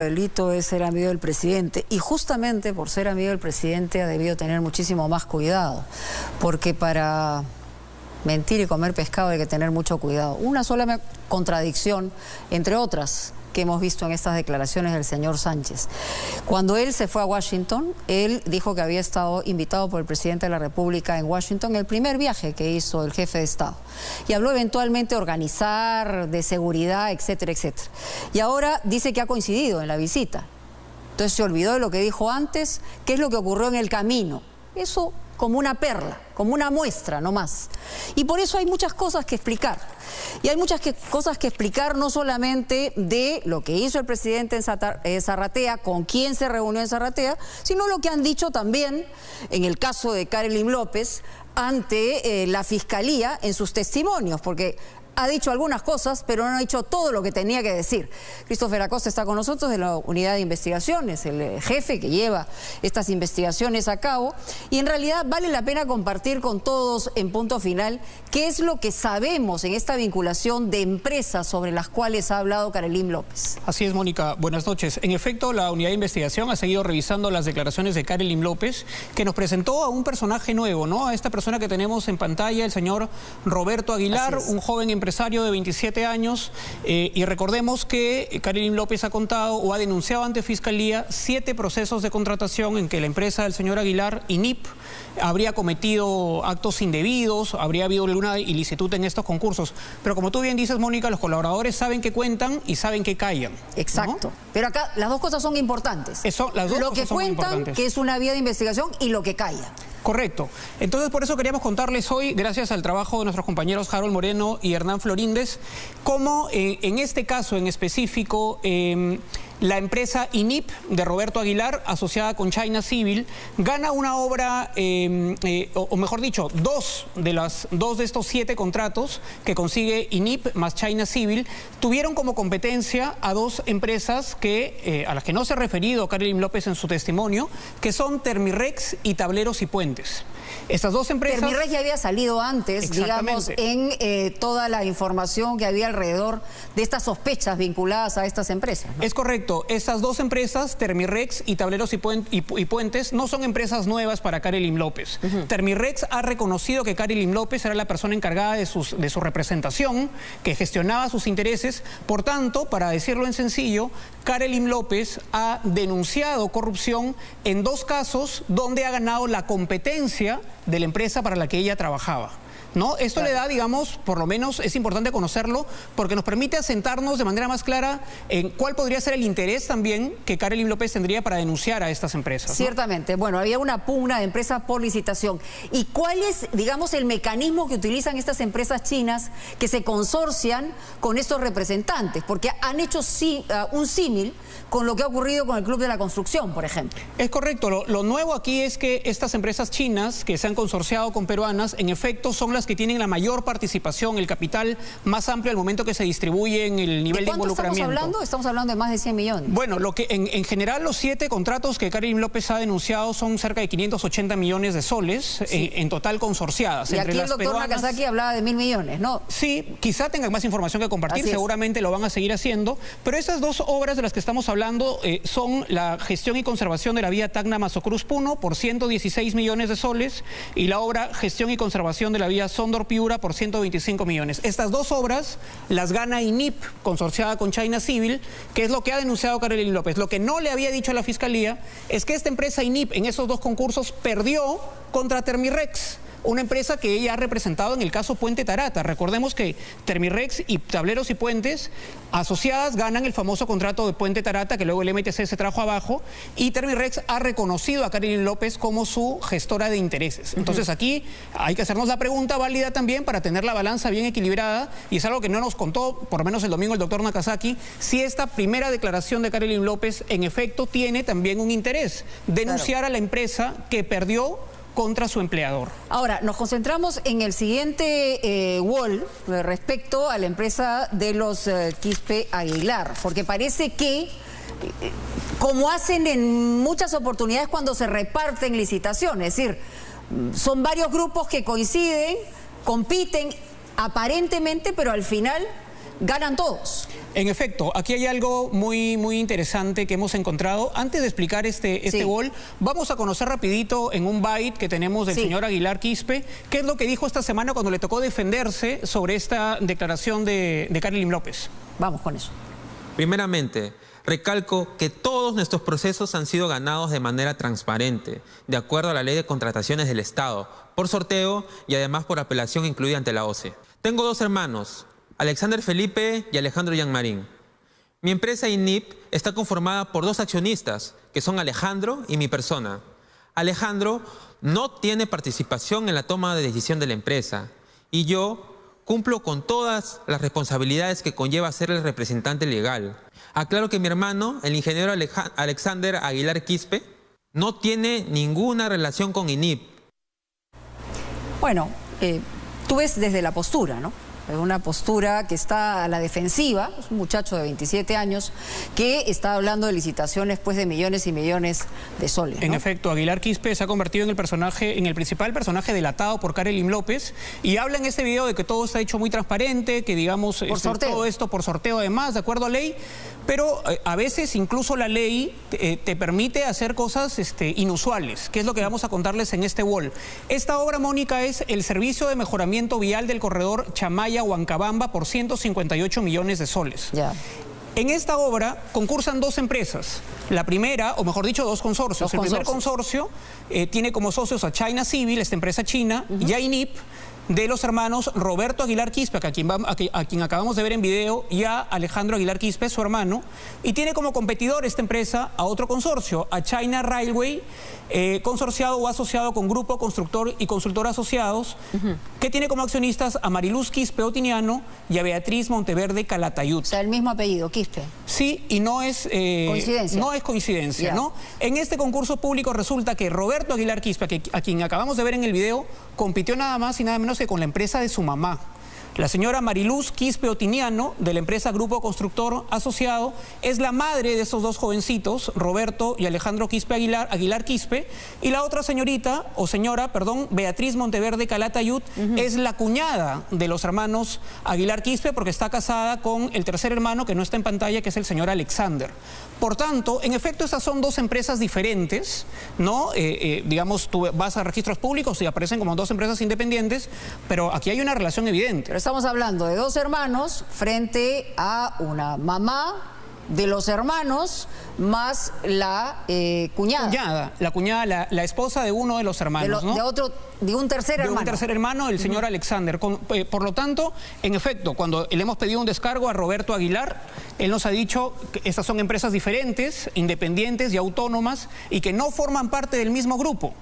Delito es ser amigo del presidente, y justamente por ser amigo del presidente ha debido tener muchísimo más cuidado, porque para mentir y comer pescado hay que tener mucho cuidado. Una sola contradicción, entre otras, que hemos visto en estas declaraciones del señor Sánchez. Cuando él se fue a Washington, él dijo que había estado invitado por el presidente de la República en Washington, el primer viaje que hizo el jefe de Estado. Y habló eventualmente de organizar, de seguridad, etcétera, etcétera. Y ahora dice que ha coincidido en la visita. Entonces se olvidó de lo que dijo antes, qué es lo que ocurrió en el camino. Eso como una perla, como una muestra, no más. Y por eso hay muchas cosas que explicar. Y hay muchas cosas que explicar, no solamente de lo que hizo el presidente en Zarratea, con quién se reunió en Zarratea, sino lo que han dicho también, en el caso de Karelyn López, ante la Fiscalía en sus testimonios, porque ha dicho algunas cosas, pero no ha dicho todo lo que tenía que decir. Christopher Acosta está con nosotros de la Unidad de Investigaciones, el jefe que lleva estas investigaciones a cabo, y en realidad vale la pena compartir con todos en Punto Final qué es lo que sabemos en esta vinculación de empresas sobre las cuales ha hablado Karelyn López. Así es, Mónica. Buenas noches. En efecto, la Unidad de Investigación ha seguido revisando las declaraciones de Karelyn López, que nos presentó a un personaje nuevo, ¿no? A esta persona que tenemos en pantalla, el señor Roberto Aguilar, un joven empresario de 27 años, y recordemos que Karelyn López ha contado o ha denunciado ante Fiscalía 7 procesos de contratación en que la empresa del señor Aguilar, INIP, habría cometido actos indebidos, habría habido alguna ilicitud en estos concursos. Pero como tú bien dices, Mónica, los colaboradores saben que cuentan y saben que callan. Exacto. ¿No? Pero acá las dos cosas son importantes. Lo que cuentan, que es una vía de investigación, y lo que calla. Correcto. Entonces, por eso queríamos contarles hoy, gracias al trabajo de nuestros compañeros Harold Moreno y Hernán Floríndez, cómo en este caso en específico, la empresa INIP de Roberto Aguilar, asociada con China Civil, gana una obra, o mejor dicho, dos de estos 7 contratos que consigue INIP más China Civil, tuvieron como competencia a 2 empresas a las que no se ha referido Karelyn López en su testimonio, que son Termirex y Tableros y Puentes. Estas 2 empresas... Termirex ya había salido antes, digamos, en toda la información que había alrededor de estas sospechas vinculadas a estas empresas, ¿no? Es correcto. Estas 2 empresas, Termirex y Tableros y Puentes, no son empresas nuevas para Karelyn López. Termirex ha reconocido que Karelyn López era la persona encargada de su representación, que gestionaba sus intereses. Por tanto, para decirlo en sencillo, Karelyn López ha denunciado corrupción en 2 casos donde ha ganado la competencia de la empresa para la que ella trabajaba, ¿no? Esto le da, digamos, por lo menos es importante conocerlo, porque nos permite asentarnos de manera más clara en cuál podría ser el interés también que Karelyn López tendría para denunciar a estas empresas, ¿no? Ciertamente. Bueno, había una pugna de empresas por licitación. ¿Y cuál es, digamos, el mecanismo que utilizan estas empresas chinas que se consorcian con estos representantes? Porque han hecho un símil con lo que ha ocurrido con el Club de la Construcción, por ejemplo. Es correcto. Lo nuevo aquí es que estas empresas chinas que se han consorciado con peruanas, en efecto, son las que tienen la mayor participación, el capital más amplio al momento que se distribuye en el nivel de involucramiento. ¿Estamos hablando? Estamos hablando de más de 100 millones. Bueno, lo que en general los 7 contratos que Karelyn López ha denunciado son cerca de 580 millones de soles, en total consorciadas. Y aquí el doctor Nakazaki hablaba de 1.000 millones, ¿no? Sí, quizá tengan más información que compartir, seguramente lo van a seguir haciendo, pero esas 2 obras de las que estamos hablando son la gestión y conservación de la vía Tacna-Mazocruz-Puno por 116 millones de soles y la obra gestión y conservación de la vía Sondor-Piura por 125 millones. Estas 2 obras las gana INIP, consorciada con China Civil, que es lo que ha denunciado Karelyn López. Lo que no le había dicho a la Fiscalía es que esta empresa INIP en esos 2 concursos perdió contra Termirex, una empresa que ella ha representado en el caso Puente Tarata. Recordemos que Termirex y Tableros y Puentes asociadas ganan el famoso contrato de Puente Tarata, que luego el MTC se trajo abajo, y Termirex ha reconocido a Karelyn López como su gestora de intereses. Entonces aquí hay que hacernos la pregunta válida también para tener la balanza bien equilibrada, y es algo que no nos contó, por lo menos el domingo, el doctor Nakazaki, si esta primera declaración de Karelyn López en efecto tiene también un interés, denunciar a la empresa que perdió contra su empleador. Ahora, nos concentramos en el siguiente wall respecto a la empresa de los Quispe Aguilar, porque parece que, como hacen en muchas oportunidades cuando se reparten licitaciones, es decir, son varios grupos que coinciden, compiten aparentemente, pero al final ganan todos. En efecto, aquí hay algo muy interesante que hemos encontrado. Antes de explicar este gol, vamos a conocer rapidito en un byte que tenemos del señor Aguilar Quispe, qué es lo que dijo esta semana cuando le tocó defenderse sobre esta declaración de Carolyn López. Vamos con eso. Primeramente, recalco que todos nuestros procesos han sido ganados de manera transparente, de acuerdo a la Ley de Contrataciones del Estado, por sorteo y además por apelación incluida ante la OCE. Tengo 2 hermanos, Alexander Felipe y Alejandro Yanmarín. Mi empresa INIP está conformada por 2 accionistas, que son Alejandro y mi persona. Alejandro no tiene participación en la toma de decisión de la empresa y yo cumplo con todas las responsabilidades que conlleva ser el representante legal. Aclaro que mi hermano, el ingeniero Alexander Aguilar Quispe, no tiene ninguna relación con INIP. Bueno, tú ves desde la postura, ¿no? Una postura que está a la defensiva, es un muchacho de 27 años que está hablando de licitaciones pues de millones y millones de soles, ¿no? En efecto, Aguilar Quispe se ha convertido en el principal personaje delatado por Carolyn López y habla en este video de que todo está hecho muy transparente, que digamos todo esto por sorteo además, de acuerdo a ley, pero a veces incluso la ley te permite hacer cosas inusuales, que es lo que vamos a contarles en este wall. Esta obra, Mónica, es el servicio de mejoramiento vial del corredor Chamaya-Huancabamba por 158 millones de soles. Ya. En esta obra concursan 2 empresas. La primera, o mejor dicho, 2 consorcios. El primer consorcio tiene como socios a China Civil, esta empresa china, y a INIP, de los hermanos Roberto Aguilar Quispe, a quien acabamos de ver en video, y a Alejandro Aguilar Quispe, su hermano, y tiene como competidor esta empresa a otro consorcio, a China Railway, consorciado o asociado con Grupo Constructor y Consultor Asociados, que tiene como accionistas a Mariluz Quispe Otiniano y a Beatriz Monteverde Calatayud. O sea, el mismo apellido, Quispe. Sí, y no es coincidencia. No es coincidencia, ¿no? En este concurso público resulta que Roberto Aguilar Quispe, a quien acabamos de ver en el video, compitió nada más y nada menos que con la empresa de su mamá. La señora Mariluz Quispe Otiniano, de la empresa Grupo Constructor Asociado, es la madre de estos 2 jovencitos, Roberto y Alejandro Quispe Aguilar Quispe, y la otra señora, Beatriz Monteverde Calatayud, es la cuñada de los hermanos Aguilar Quispe, porque está casada con el tercer hermano que no está en pantalla, que es el señor Alexander. Por tanto, en efecto, estas son 2 empresas diferentes, ¿no? Digamos, tú vas a registros públicos y aparecen como 2 empresas independientes, pero aquí hay una relación evidente. Pero estamos hablando de 2 hermanos frente a una mamá de los hermanos más la cuñada. La cuñada, la esposa de uno de los hermanos, ¿no? De un tercer hermano. De un tercer hermano, el señor Alexander. Por lo tanto, en efecto, cuando le hemos pedido un descargo a Roberto Aguilar, él nos ha dicho que estas son empresas diferentes, independientes y autónomas, y que no forman parte del mismo grupo.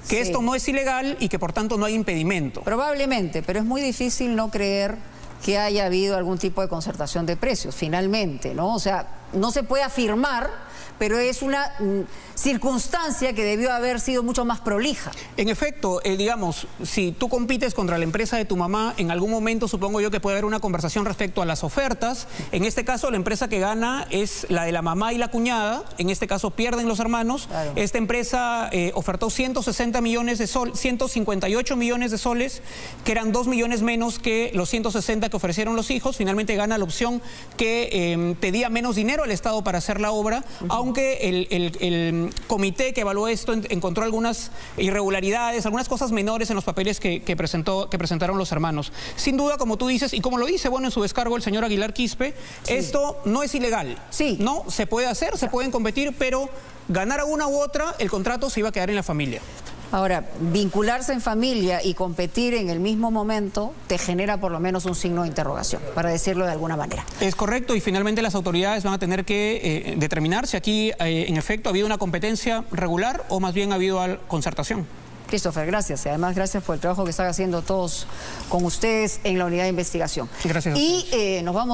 Que esto no es ilegal y que por tanto no hay impedimento. Probablemente, pero es muy difícil no creer que haya habido algún tipo de concertación de precios, finalmente, ¿no? O sea, no se puede afirmar, pero es una circunstancia que debió haber sido mucho más prolija. En efecto, digamos, si tú compites contra la empresa de tu mamá, en algún momento supongo yo que puede haber una conversación respecto a las ofertas. En este caso, la empresa que gana es la de la mamá y la cuñada. En este caso, pierden los hermanos. Claro. Esta empresa ofertó 158 millones de soles, que eran 2 millones menos que los 160 que ofrecieron los hijos. Finalmente gana la opción que pedía menos dinero al Estado para hacer la obra, aunque el comité que evaluó esto encontró algunas irregularidades, algunas cosas menores en los papeles que presentaron los hermanos. Sin duda, como tú dices, y como lo dice en su descargo el señor Aguilar Quispe, esto no es ilegal. No, se puede hacer, se pueden competir, pero ganar a una u otra, el contrato se iba a quedar en la familia. Ahora, vincularse en familia y competir en el mismo momento te genera por lo menos un signo de interrogación, para decirlo de alguna manera. Es correcto, y finalmente las autoridades van a tener que determinar si aquí en efecto ha habido una competencia regular o más bien ha habido concertación. Christopher, gracias. Y además, gracias por el trabajo que están haciendo todos con ustedes en la unidad de investigación. Gracias. Y nos vamos